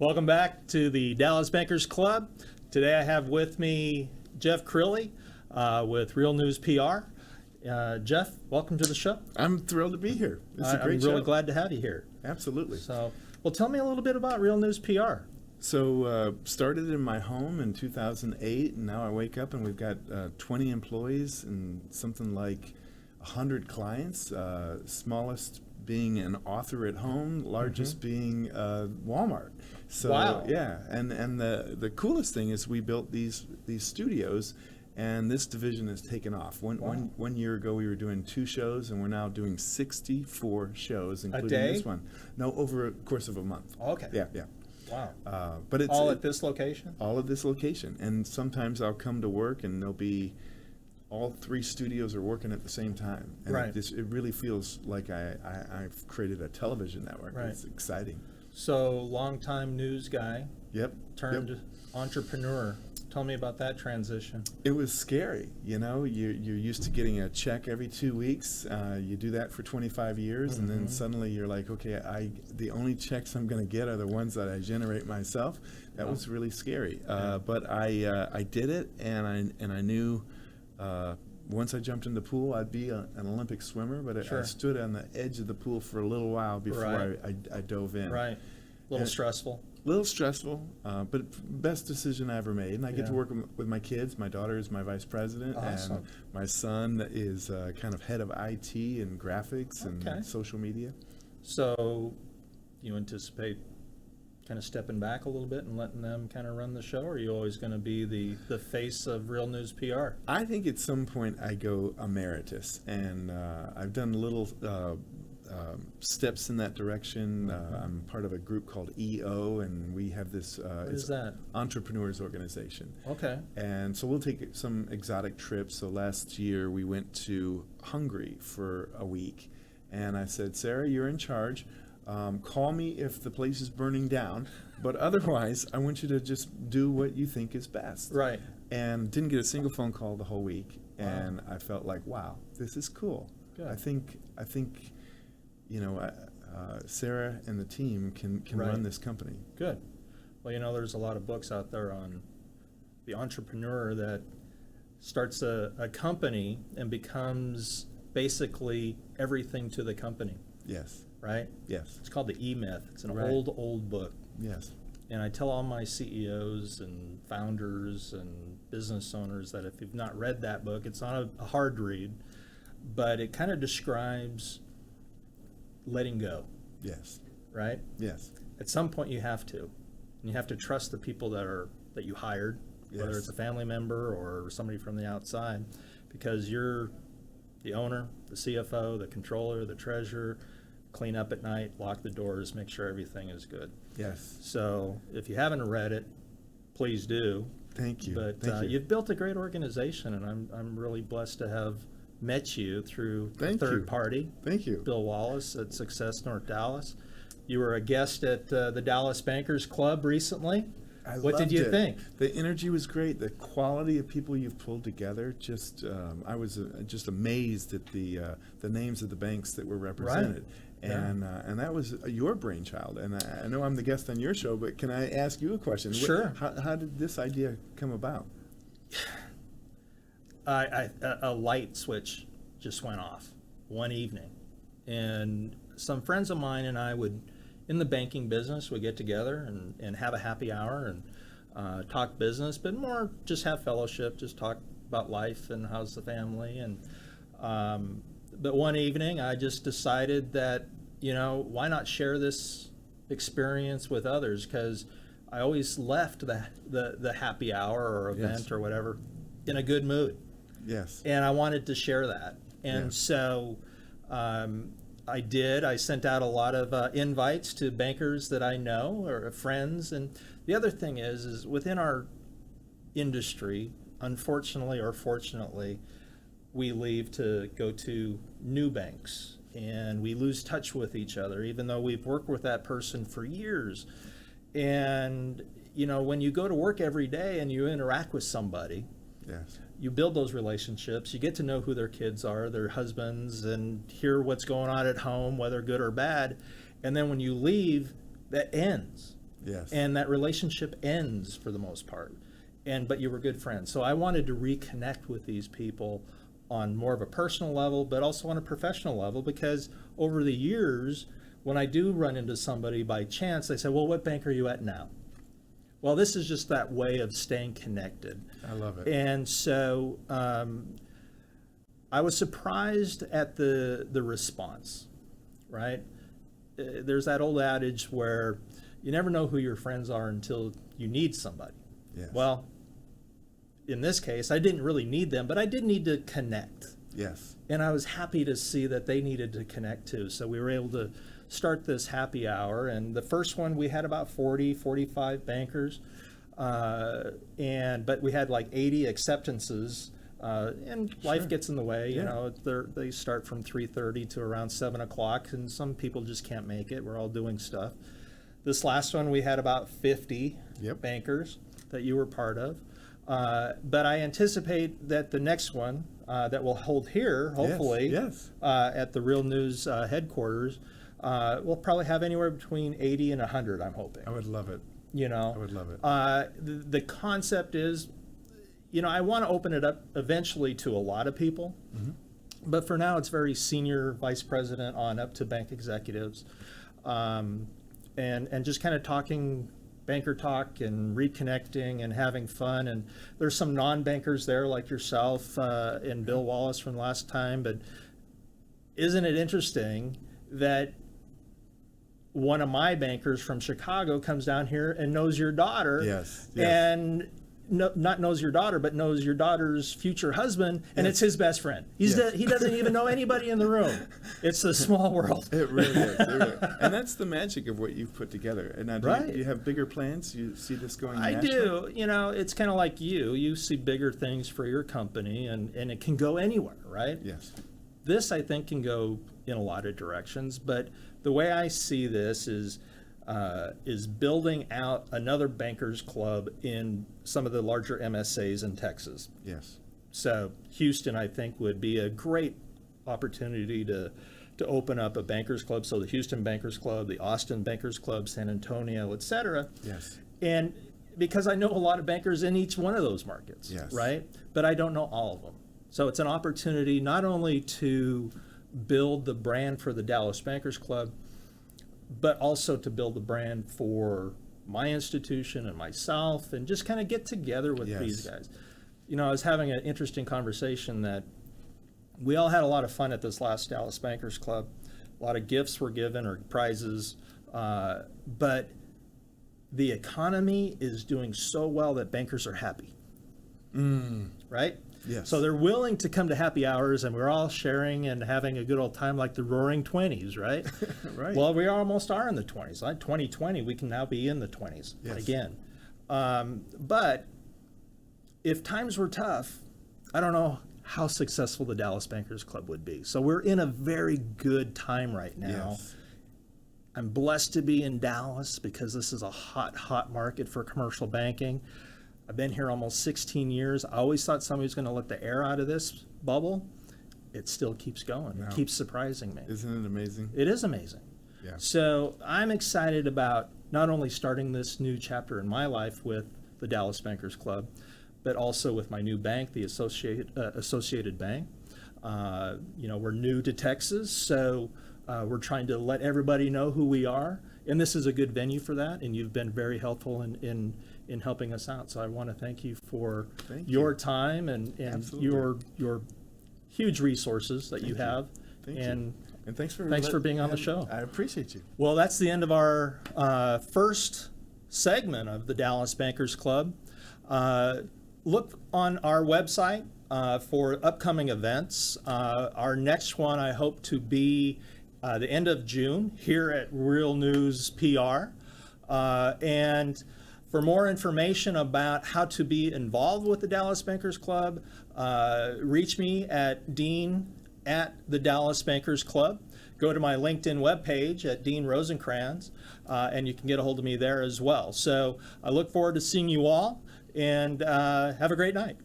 Welcome back to the Dallas Bankers Club. Today I have with me Jeff Crilley with Real News PR. Jeff, welcome to the show. I'm thrilled to be here. It's a great I'm show. really glad to have you here. Absolutely. So, well, tell me a little bit about Real News PR. So started in my home in 2008, and now I wake up and we've got 20 employees and something like 100 clients, smallest being an author at home, largest being Walmart. So, wow. Yeah, and the coolest thing is we built these studios, and this division has taken off. One year ago we were doing 2 shows, and we're now doing 64 shows, including this one. No, over a course of a month. Okay. Yeah. Wow. But it's all at this location? All at this location. And sometimes I'll come to work and there'll be all 3 studios are working at the same time. And right. it really feels like I've created a television network. Right. It's exciting. So, longtime news guy. Yep. Turned entrepreneur. Tell me about that transition. It was scary. You know, you're used to getting a check every 2 weeks. You do that for 25 years, and then suddenly you're like, okay, the only checks I'm going to get are the ones that I generate myself. That was really scary. But I did it, and I knew once I jumped in the pool, I'd be an Olympic swimmer. But Sure. I stood on the edge of the pool for a little while before I dove in. Right. A little stressful. Little stressful, but best decision I ever made. And I get to work with my kids. My daughter is my vice president, Awesome. and my son is kind of head of IT and graphics and social media. So you anticipate kind of stepping back a little bit and letting them kind of run the show, or are you always going to be the face of Real News PR? I think at some point I go emeritus, and I've done little steps in that direction. I'm part of a group called EO, and we have this What is that? Entrepreneurs Organization. Okay. And so we'll take some exotic trips. So last year we went to Hungary for a week, and I said, Sarah, you're in charge. Call me if the place is burning down, but otherwise I want you to just do what you think is best. Right. And didn't get a single phone call the whole week, and I felt like, wow, this is cool. Good. I think you know, Sarah and the team can run this company. Good. Well, you know, there's a lot of books out there on the entrepreneur that starts a company and becomes basically everything to the company. Yes. Right? Yes. It's called the E-Myth. It's an Right. old book. Yes. And I tell all my CEOs and founders and business owners that if you've not read that book, it's not a hard read, but it kind of describes letting go, Yes. right? Yes. At some point you have to. And you have to trust the people that you hired, whether Yes. it's a family member or somebody from the outside, because you're the owner, the CFO, the controller, the treasurer, clean up at night, lock the doors, make sure everything is good. Yes. So if you haven't read it, please do. Thank you. But Thank you. you've built a great organization, and I'm really blessed to have met you through a Thank third you. party, Thank you. Bill Wallace at Success North Dallas. You were a guest at the Dallas Bankers Club recently. What did you think? The energy was great. The quality of people you've pulled together, I was just amazed at the names of the banks that were represented. Right. And that was your brainchild. And I know I'm the guest on your show, but can I ask you a question? Sure. How did this idea come about? A light switch just went off one evening, and some friends of mine and I would, in the banking business, would get together and have a happy hour and talk business, but more just have fellowship, just talk about life and how's the family. And but one evening I just decided that, you know, why not share this experience with others, because I always left the happy hour or event or whatever in a good mood. Yes. And I wanted to share that. And Yes. so I did. I sent out a lot of invites to bankers that I know or friends. And the other thing is within our industry, unfortunately or fortunately, we leave to go to new banks and we lose touch with each other, even though we've worked with that person for years. And, you know, when you go to work every day and you interact with somebody, Yes. you build those relationships, you get to know who their kids are, their husbands, and hear what's going on at home, whether good or bad. And then when you leave, that ends. Yes. And that relationship ends for the most part. But you were good friends. So I wanted to reconnect with these people on more of a personal level, but also on a professional level, because over the years, when I do run into somebody by chance, they say, well, what bank are you at now? Well, this is just that way of staying connected. I love it. And so I was surprised at the response, right? There's that old adage where you never know who your friends are until you need somebody. Yes. Well, in this case, I didn't really need them, but I did need to connect. Yes. And I was happy to see that they needed to connect too. So we were able to start this happy hour. And the first one, we had about 40, 45 bankers. But we had like 80 acceptances. And life gets in the way, you know, they start from 3:30 to around 7 o'clock, and some people just can't make it. We're all doing stuff. This last one, we had about 50 bankers that you were part of. But I anticipate that the next one that we'll hold here, hopefully, at the Real News headquarters, we'll probably have anywhere between 80 and 100, I'm hoping. I would love it. You know, I would love it. The concept is, you know, I want to open it up eventually to a lot of people. But for now, it's very senior vice president on up to bank executives. And just kind of talking banker talk and reconnecting and having fun. And there's some non-bankers there like yourself and Bill Wallace from last time. But isn't it interesting that one of my bankers from Chicago comes down here and knows your daughter? Yes. And not knows your daughter, but knows your daughter's future husband, and it's his best friend. He doesn't even know anybody in the room. It's a small world. It really is. It really is. And that's the magic of what you've put together. And now, do you have bigger plans? You see this going nationally? I do. You know, it's kind of like you see bigger things for your company, and it can go anywhere, right? Yes. This, I think, can go in a lot of directions, but the way I see this is building out another bankers club in some of the larger MSAs in Texas. Yes. So Houston, I think, would be a great opportunity to open up a bankers club. So the Houston Bankers Club, the Austin Bankers Club, San Antonio, et cetera. Yes. And because I know a lot of bankers in each one of those markets, yes, right? But I don't know all of them. So it's an opportunity not only to build the brand for the Dallas Bankers Club, but also to build the brand for my institution and myself, and just kind of get together with these guys. You know, I was having an interesting conversation that we all had a lot of fun at this last Dallas Bankers Club. A lot of gifts were given or prizes, but the economy is doing so well that bankers are happy, right? Yes. So they're willing to come to happy hours, and we're all sharing and having a good old time like the roaring 20s, right? Right. Well, we almost are in the 20s. Like 2020, we can now be in the 20s again. But if times were tough, I don't know how successful the Dallas Bankers Club would be. So we're in a very good time right now. Yes. I'm blessed to be in Dallas because this is a hot market for commercial banking. I've been here almost 16 years. I always thought somebody was going to let the air out of this bubble. It still keeps going. Wow. It keeps surprising me. Isn't it amazing? It is amazing. Yeah. So I'm excited about not only starting this new chapter in my life with the Dallas Bankers Club, but also with my new bank, the Associated Bank. You know, we're new to Texas, so we're trying to let everybody know who we are. And this is a good venue for that, and you've been very helpful in helping us out. So I want to thank you for your time and your huge resources that you have. Thank you. And thanks for being on the show. I appreciate you. Well, that's the end of our first segment of the Dallas Bankers Club. Look on our website for upcoming events. Our next one, I hope to be the end of June here at Real News PR. And for more information about how to be involved with the Dallas Bankers Club, reach me at Dean@the Dallas Bankers Club. Go to my LinkedIn webpage at Dean Rosencrantz, and you can get a hold of me there as well. So I look forward to seeing you all, and have a great night.